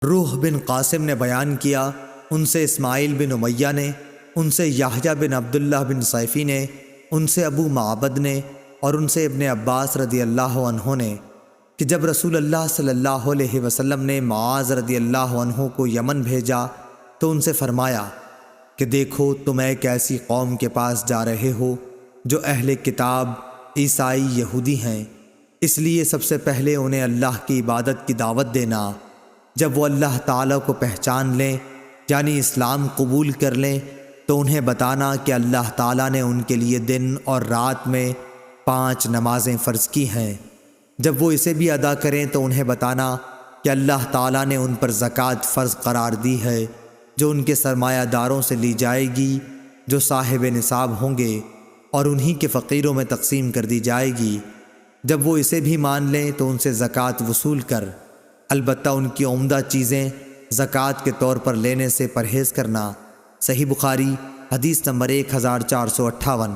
روح بن قاسم نے بیان کیا، ان سے اسماعیل بن امیہ نے، ان سے یحییٰ بن عبداللہ بن صیفی نے، ان سے ابو معبد نے، اور ان سے ابن عباس رضی اللہ عنہ نے کہ جب رسول اللہ صلی اللہ علیہ وسلم نے معاذ رضی اللہ عنہ کو یمن بھیجا تو ان سے فرمایا کہ دیکھو تم ایک ایسی قوم کے پاس جا رہے ہو جو اہل کتاب عیسائی یہودی ہیں، اس لیے سب سے پہلے انہیں اللہ کی عبادت کی دعوت دینا۔ جب وہ اللہ تعالیٰ کو پہچان لیں یعنی اسلام قبول کر لیں تو انہیں بتانا کہ اللہ تعالیٰ نے ان کے لیے دن اور رات میں 5 نمازیں فرض کی ہیں۔ جب وہ اسے بھی ادا کریں تو انہیں بتانا کہ اللہ تعالیٰ نے ان پر زکوٰۃ فرض قرار دی ہے جو ان کے سرمایہ داروں سے لی جائے گی جو صاحب نصاب ہوں گے، اور انہی کے فقیروں میں تقسیم کر دی جائے گی۔ جب وہ اسے بھی مان لیں تو ان سے زکوٰۃ وصول کر، البتہ ان کی عمدہ چیزیں زکوٰۃ کے طور پر لینے سے پرہیز کرنا۔ صحیح بخاری حدیث نمبر 1458۔